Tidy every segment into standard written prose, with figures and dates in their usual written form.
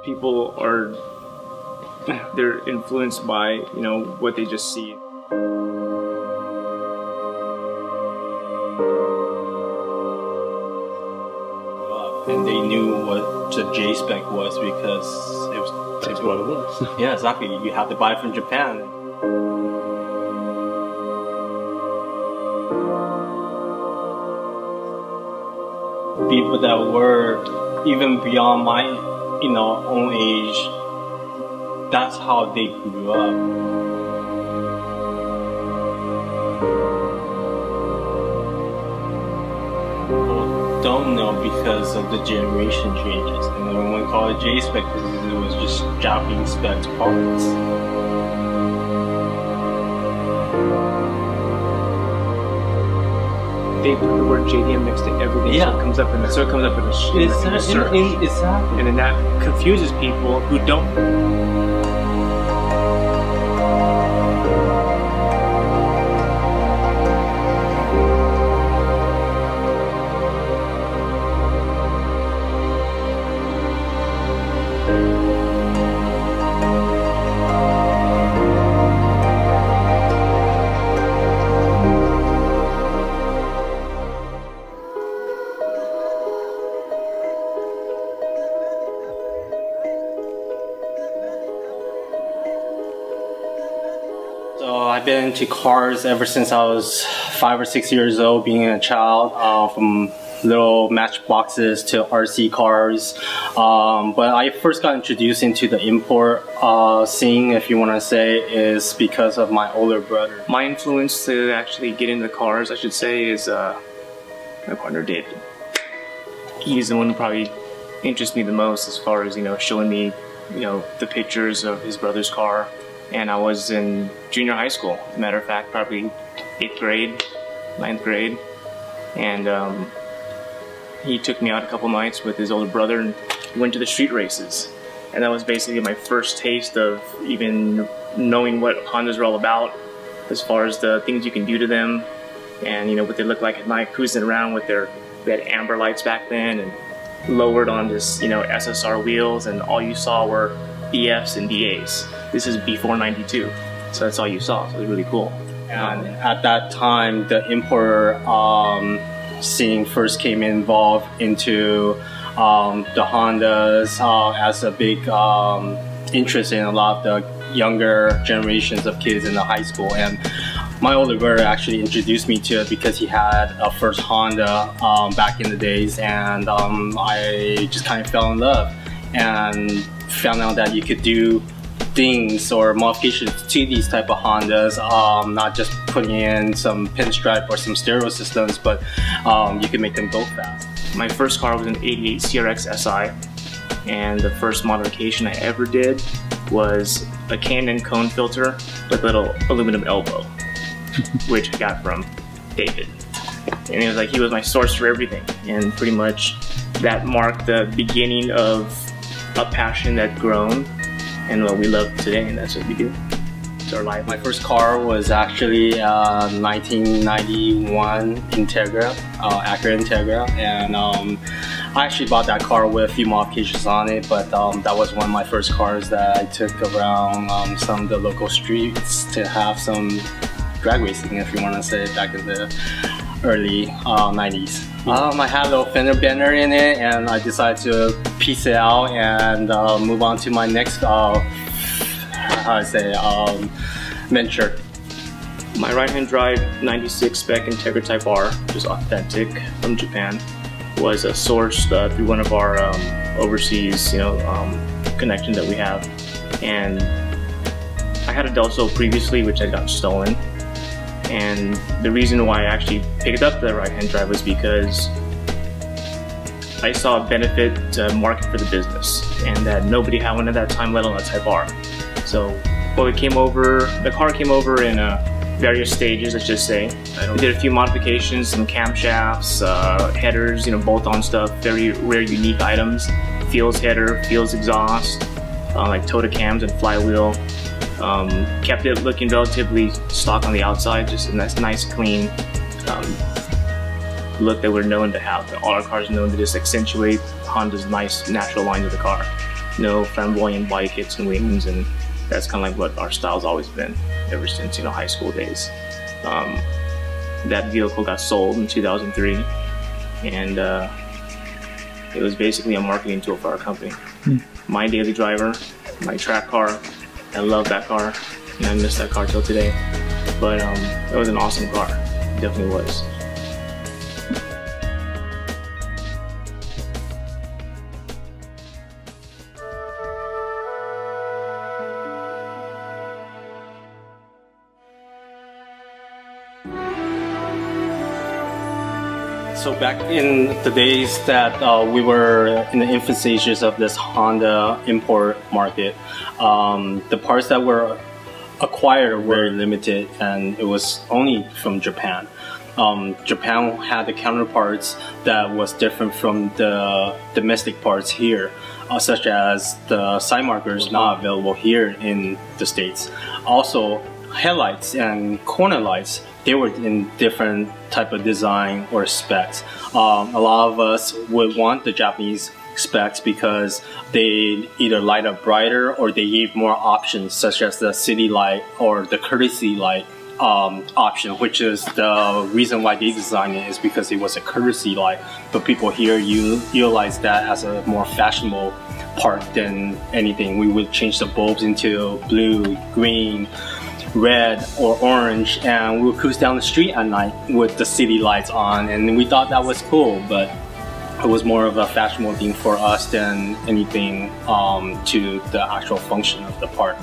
people are, they're influenced by, you know, what they just see. And they knew what the J-Spec was because it was. That's what it was. Yeah, exactly. You have to buy it from Japan. People that were even beyond my, you know, own age, that's how they grew up. People don't know because of the generation changes, and when we call it J-Spec because it was just Japanese spec parts. They put the word JDM next to everything, yeah. So it comes up in the search. Exactly. And then that confuses people who don't. So I've been into cars ever since I was 5 or 6 years old, being a child, from little matchboxes to RC cars. But I first got introduced into the import scene, if you want to say, is because of my older brother. My influence to actually get into cars, I should say, is my partner David. He's the one who probably interests me the most as far as, you know, showing me, you know, the pictures of his brother's car. And I was in junior high school, as a matter of fact, probably 8th grade, 9th grade. And he took me out a couple nights with his older brother and went to the street races. And that was basically my first taste of even knowing what Hondas are all about, as far as the things you can do to them, and, you know, what they look like at night, cruising around with their, we had amber lights back then, and lowered on this, you know, SSR wheels, and all you saw were BFs and BAs. This is before '92, so that's all you saw, so it was really cool. And at that time, the importer scene first came involved into the Hondas as a big interest in a lot of the younger generations of kids in the high school. And my older brother actually introduced me to it because he had a first Honda back in the days, and I just kind of fell in love and found out that you could do things or modifications to these type of Hondas, not just putting in some pinstripe or some stereo systems, but you can make them go fast. My first car was an '88 CRX SI, and the first modification I ever did was a Canon cone filter with a little aluminum elbow, which I got from David. And it was like, he was my source for everything, and pretty much that marked the beginning of a passion that's grown and what we love today, and that's what we do. It's our life. My first car was actually 1991 Integra, Acura Integra, and I actually bought that car with a few modifications on it, but that was one of my first cars that I took around some of the local streets to have some drag racing, if you want to say, back in the early 90s. I had a little fender bender in it, and I decided to piece it out and move on to my next, venture. My right-hand drive 96 spec Integra Type-R, which is authentic from Japan, was sourced through one of our overseas, connections that we have. And I had a Delso previously, which had gotten stolen. And the reason why I actually picked up the right-hand drive was because I saw a benefit to market for the business, and that nobody had one at that time, let alone a Type-R. So when the car came over in various stages, let's just say. We did a few modifications, some camshafts, headers, bolt-on stuff, very rare, unique items. Fields header, Fields exhaust, like Tota cams and flywheel. Kept it looking relatively stock on the outside, just a nice clean look that we're known to have. All our cars are known to just accentuate Honda's nice natural lines of the car. no flamboyant body kits and wings, and that's kind of like what our style's always been ever since, you know, high school days. That vehicle got sold in 2003, and it was basically a marketing tool for our company. My daily driver, my track car. I love that car, and I miss that car till today. But it was an awesome car. It definitely was. So back in the days that we were in the infant stages of this Honda import market, the parts that were acquired were very limited, and it was only from Japan. Japan had the counterparts that was different from the domestic parts here, such as the side markers not available here in the States. Also, headlights and corner lights, they were in different type of design or specs. A lot of us would want the Japanese specs because they either light up brighter or they gave more options, such as the city light or the courtesy light option, which is the reason why they designed it, is because it was a courtesy light. But people here utilize that as a more fashionable part than anything. We would change the bulbs into blue, green, red or orange, and we would cruise down the street at night with the city lights on, and we thought that was cool, but it was more of a fashionable thing for us than anything to the actual function of the part.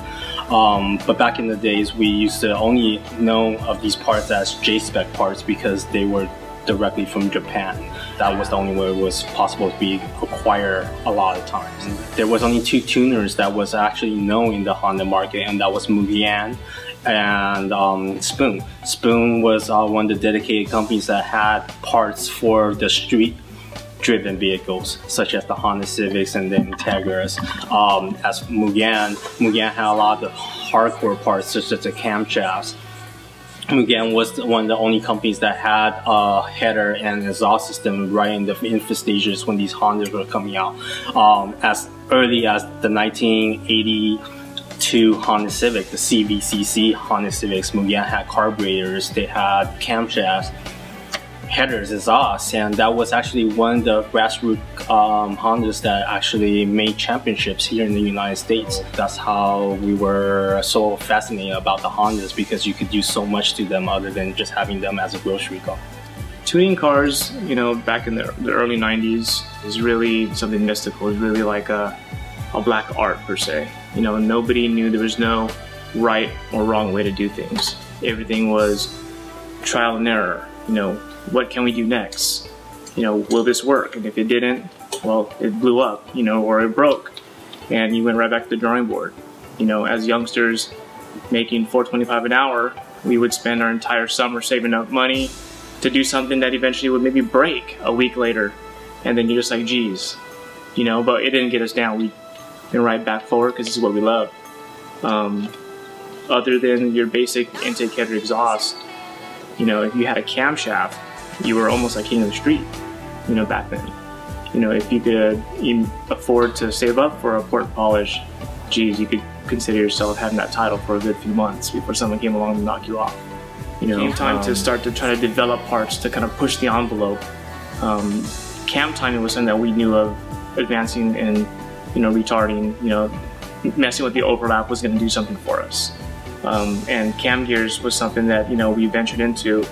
But back in the days, we used to only know of these parts as J-spec parts because they were directly from Japan. That was the only way it was possible to be acquired a lot of times. There was only two tuners that was actually known in the Honda market, and that was Mugen and Spoon. Spoon was one of the dedicated companies that had parts for the street-driven vehicles, such as the Honda Civics and the Integras. As Mugen had a lot of the hardcore parts, such as the camshafts. Mugen was one of the only companies that had a header and exhaust system right in the infant stages when these Hondas were coming out. As early as the 1982 Honda Civic, the CVCC Honda Civics, Mugen had carburetors, they had camshafts, headers, exhausts, and that was actually one of the grassroots Hondas that actually made championships here in the United States. That's how we were so fascinated about the Hondas, because you could do so much to them other than just having them as a grocery car. Tuning cars, you know, back in the early 90s is really something mystical. It was really like a black art per se. You know, nobody knew, there was no right or wrong way to do things. Everything was trial and error. You know, what can we do next? You know, will this work? And if it didn't, well, it blew up, you know, or it broke, and you went right back to the drawing board. You know, as youngsters making $4.25 an hour, we would spend our entire summer saving up money to do something that eventually would maybe break a week later, and then you're just like, geez, you know. But it didn't get us down. We went right back forward because this is what we love. Other than your basic intake header exhaust, you know, if you had a camshaft, you were almost like king of the street, you know, back then. You know, if you could afford to save up for a port polish, geez, you could consider yourself having that title for a good few months before someone came along and knocked you off. You know, came time to start to try to develop parts to kind of push the envelope. Cam timing was something that we knew of advancing and, you know, retarding, you know, messing with the overlap was going to do something for us. And cam gears was something that, you know, we ventured into.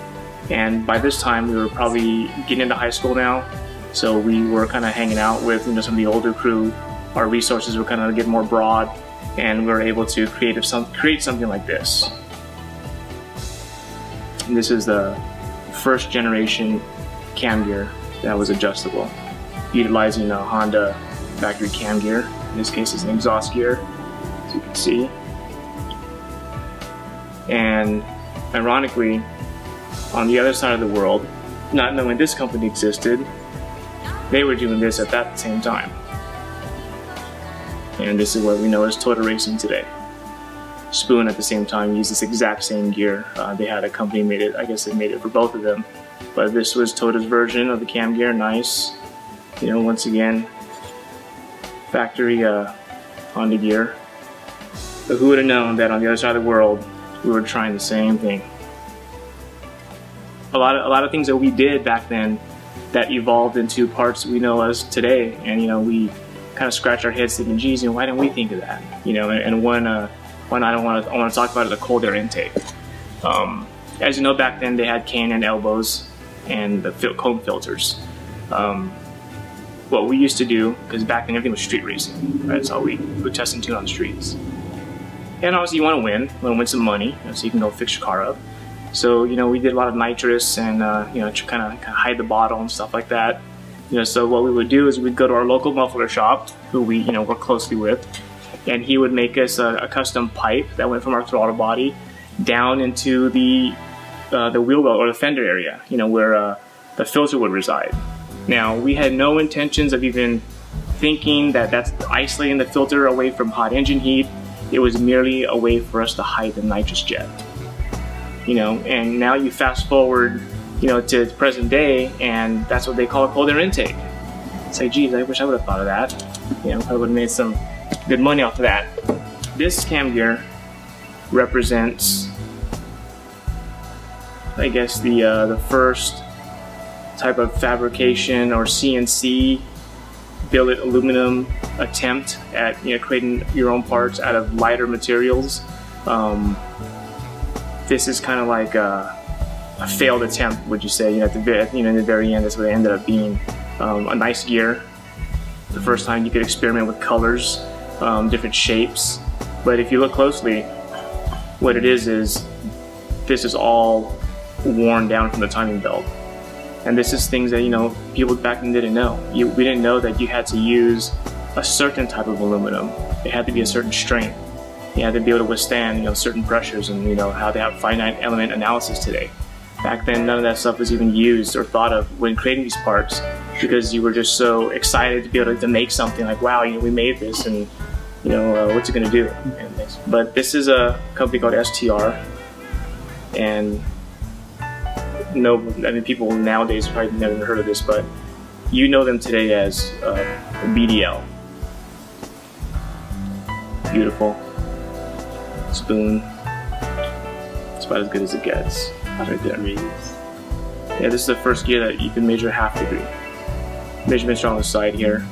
And by this time, we were probably getting into high school now, so we were kind of hanging out with, you know, some of the older crew. Our resources were kind of getting more broad, and we were able to create something like this. And this is the first generation cam gear that was adjustable, utilizing a Honda factory cam gear. In this case, it's an exhaust gear, as you can see. And ironically, on the other side of the world, not knowing this company existed, they were doing this at that same time. And this is what we know as Toyota Racing today. Spoon at the same time used this exact same gear. They had a company made it, I guess they made it for both of them. But this was Toyota's version of the cam gear, nice. You know, once again, factory Honda gear. But who would have known that on the other side of the world, we were trying the same thing. A lot of things that we did back then that evolved into parts we know as today, and you know, we kind of scratch our heads thinking, geez, you know, why didn't we think of that? You know, and one I want to talk about is the cold air intake. As you know, back then they had cane and elbows and the cone filters. What we used to do, because back then everything was street racing, right? That's all we would test and tune on the streets. And obviously you want to win some money, you know, so you can go fix your car up. So, you know, we did a lot of nitrous and, you know, to kind of hide the bottle and stuff like that. You know, so what we would do is we'd go to our local muffler shop, who we, you know, work closely with, and he would make us a custom pipe that went from our throttle body down into the wheel well or the fender area, you know, where the filter would reside. Now, we had no intentions of even thinking that that's isolating the filter away from hot engine heat. It was merely a way for us to hide the nitrous jet. You know, and now you fast forward, you know, to present day, and that's what they call a cold air intake. It's like, geez, I wish I would have thought of that. You know, I would have made some good money off of that. This cam gear represents, I guess, the first type of fabrication or CNC billet aluminum attempt at, you know, creating your own parts out of lighter materials. This is kind of like a failed attempt, would you say? You know, in the very end, that's what it ended up being. A nice gear. The first time you could experiment with colors, different shapes. But if you look closely, what it is this is all worn down from the timing belt. And this is things that, you know, people back then didn't know. We didn't know that you had to use a certain type of aluminum. It had to be a certain strength. You had to be able to withstand, you know, certain pressures, and you know how they have finite element analysis today. Back then, none of that stuff was even used or thought of when creating these parts, because you were just so excited to be able to make something like, wow, you know, we made this, and you know, what's it going to do? But this is a company called STR, and no, I mean, people nowadays probably never heard of this, but you know them today as BDL. Beautiful. Spoon. It's about as good as it gets. Right there. Yeah, this is the first gear that you can measure half degree. Measurements are on the side here.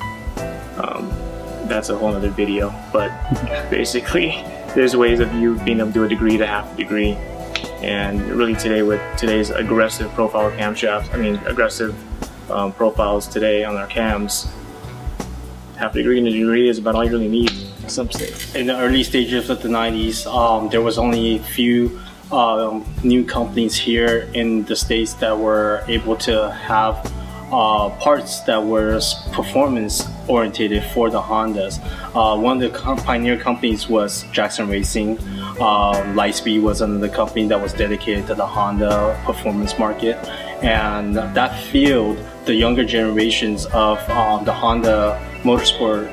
That's a whole other video, but basically there's ways of you being able to do a degree to half a degree. And really today, with today's aggressive profile camshafts, I mean aggressive profiles today on our cams, half a degree and a degree is about all you really need at some stage. In the early stages of the 90s, there was only a few new companies here in the States that were able to have parts that were performance oriented for the Hondas. One of the pioneer companies was Jackson Racing. Lightspeed was another company that was dedicated to the Honda performance market, and that field, the younger generations of the Honda motorsport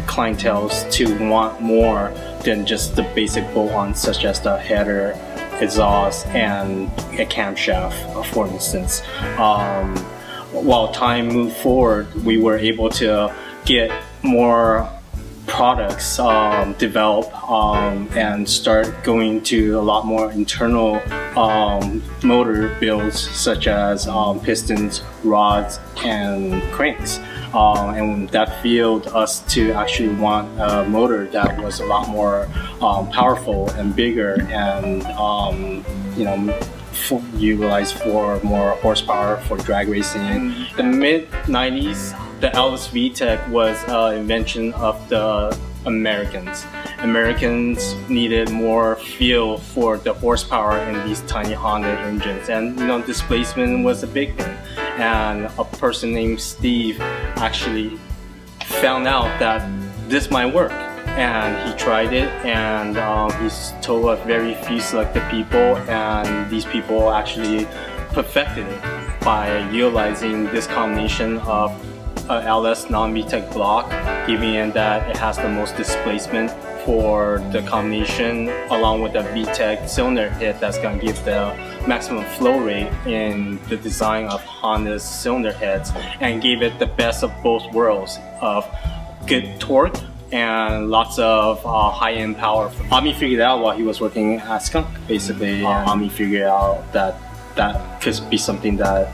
clientels to want more than just the basic bolt-ons such as the header, exhaust, and a camshaft, for instance. While time moved forward, we were able to get more products developed and start going to a lot more internal motor builds, such as pistons, rods, and cranks. And that fueled us to actually want a motor that was a lot more powerful and bigger, and you know, utilized for more horsepower for drag racing. The mid-90s, the Elvis VTEC was an invention of the Americans. Americans needed more feel for the horsepower in these tiny Honda engines, and you know, displacement was a big thing. And a person named Steve actually found out that this might work, and he tried it, and he's told a very few selected people, and these people actually perfected it by utilizing this combination of LS non-VTEC block, given that it has the most displacement for the combination, along with the VTEC cylinder head that's going to give the maximum flow rate in the design of Honda's cylinder heads, and gave it the best of both worlds of good torque and lots of high-end power. Ami figured out while he was working at Skunk, basically. Ami figured out that that could be something that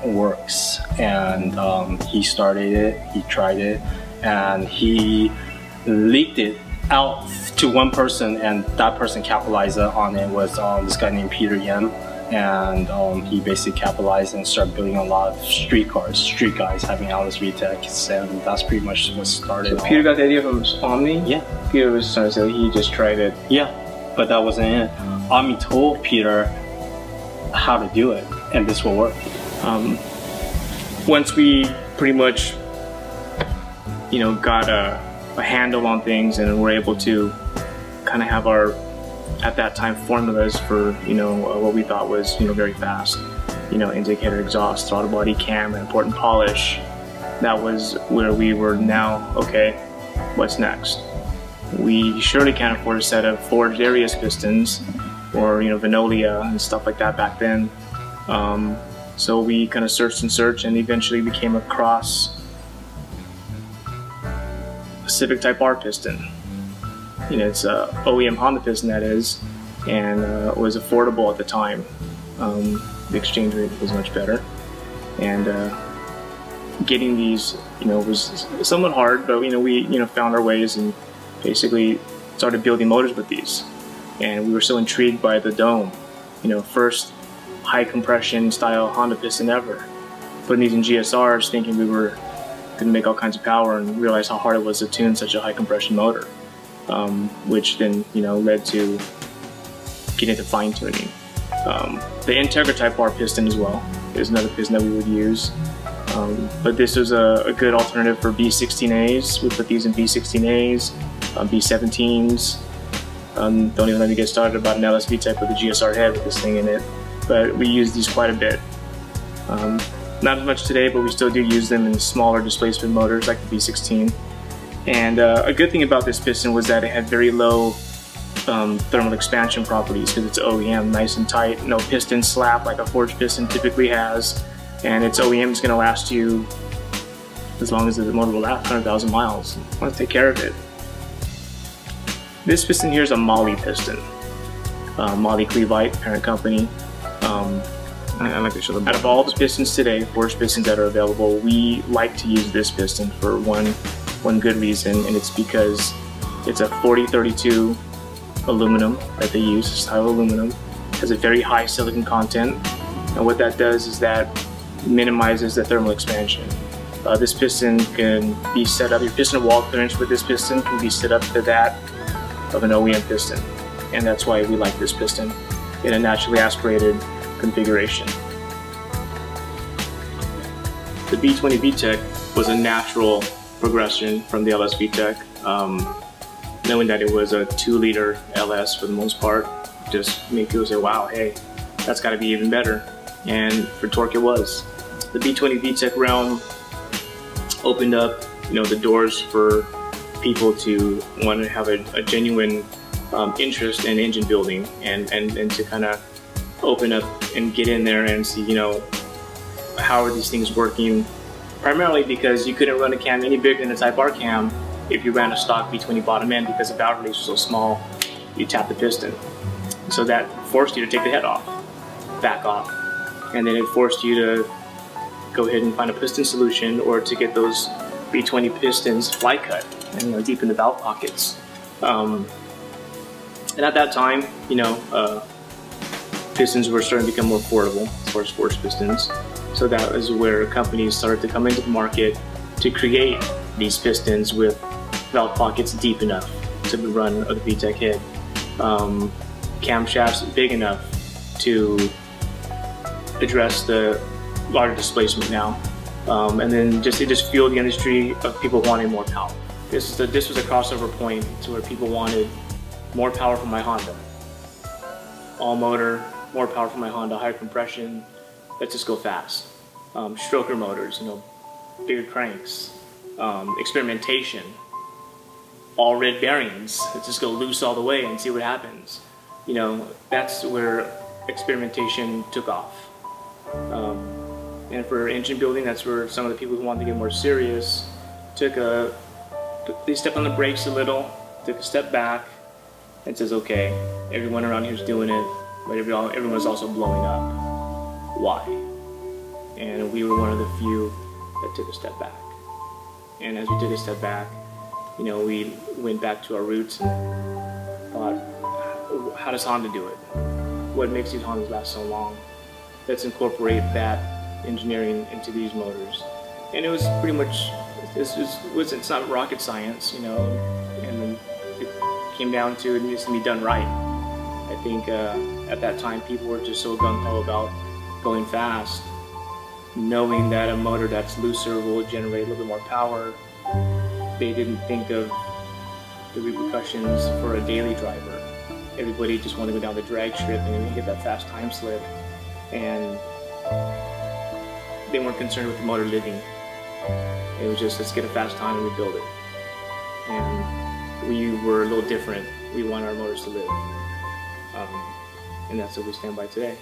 works, and he started it, he tried it, and he leaked it out to one person, and that person capitalized on it was this guy named Peter Yam. And he basically capitalized and started building a lot of street cars, street guys having Alice VTECs, and that's pretty much what started. So Peter got the idea from Omni? Yeah. Peter was trying to say he just tried it. Yeah, but that wasn't it. Omni told Peter how to do it, and this will work. Once we pretty much, you know, got a handle on things and were able to kind of have our, at that time, formulas for, you know, what we thought was, you know, very fast, you know, intake header, exhaust, throttle body, cam, and port and polish. That was where we were now, okay, what's next? We surely can't afford a set of forged Arias pistons or, you know, Venolia and stuff like that back then. So we kind of searched and searched, and eventually we came across a Civic Type-R piston. You know, it's a OEM Honda piston, that is, and it was affordable at the time. The exchange rate was much better, and getting these, you know, was somewhat hard. But you know, we found our ways and basically started building motors with these. And we were so intrigued by the dome, you know, first high compression style Honda piston ever. Putting these in GSRs, thinking we were going to make all kinds of power, and realized how hard it was to tune such a high compression motor. Which then, you know, led to getting into fine tuning. The Integra Type-R piston as well is another piston that we would use. But this was a good alternative for B16As. We put these in B16As, B17s. Don't even let me get started about an LS VTEC with a GSR head with this thing in it. But we use these quite a bit. Not as much today, but we still do use them in smaller displacement motors like the B16. And a good thing about this piston was that it had very low thermal expansion properties because it's OEM, nice and tight, no piston slap like a forged piston typically has, and its OEM is going to last you as long as the motor will last 100,000 miles. You want to take care of it. This piston here is a Moly piston, Moly Cleveite, parent company. I like to show them. Out of all the pistons today, forged pistons that are available, we like to use this piston for one good reason, and it's because it's a 4032 aluminum that they use, style aluminum. It has a very high silicon content, and what that does is that minimizes the thermal expansion. This piston can be set up, your piston wall clearance with this piston can be set up to that of an OEM piston, and that's why we like this piston in a naturally aspirated configuration. The B20 VTEC was a natural progression from the LS VTEC. Knowing that it was a 2-liter LS for the most part, just made people say, wow, hey, that's got to be even better. And for torque it was. The B20 VTEC realm opened up, you know, the doors for people to want to have a genuine interest in engine building, and to kind of open up and get in there and see, you know, how are these things working. Primarily because you couldn't run a cam any bigger than a Type-R cam if you ran a stock B20 bottom end, because the valve release was so small, you tap the piston. So that forced you to take the head off, back off, and then it forced you to go ahead and find a piston solution, or to get those B20 pistons fly cut and, you know, deep in the valve pockets. And at that time, you know, pistons were starting to become more affordable as far as forged pistons. So that is where companies started to come into the market to create these pistons with valve pockets deep enough to run a VTEC head, camshafts big enough to address the larger displacement now, and then it just fueled the industry of people wanting more power. This was a crossover point to where people wanted more power from my Honda, all motor, more power from my Honda, higher compression. Let's just go fast. Stroker motors, you know, bigger cranks, experimentation, all red bearings. Let's just go loose all the way and see what happens. You know, that's where experimentation took off. And for engine building, that's where some of the people who wanted to get more serious took a they stepped on the brakes a little, took a step back, and says, okay, everyone around here is doing it, but everyone's also blowing up. Why? And we were one of the few that took a step back. And as we took a step back, you know, we went back to our roots and thought, how does Honda do it? What makes these Hondas last so long? Let's incorporate that engineering into these motors. And it was pretty much, it's not rocket science, you know, and it came down to it needs to be done right. I think at that time people were just so gung-ho about going fast, knowing that a motor that's looser will generate a little bit more power. They didn't think of the repercussions for a daily driver. Everybody just wanted to go down the drag strip and get that fast time slip, and they weren't concerned with the motor living. It was just, let's get a fast time and rebuild it. And we were a little different. We want our motors to live. And that's what we stand by today.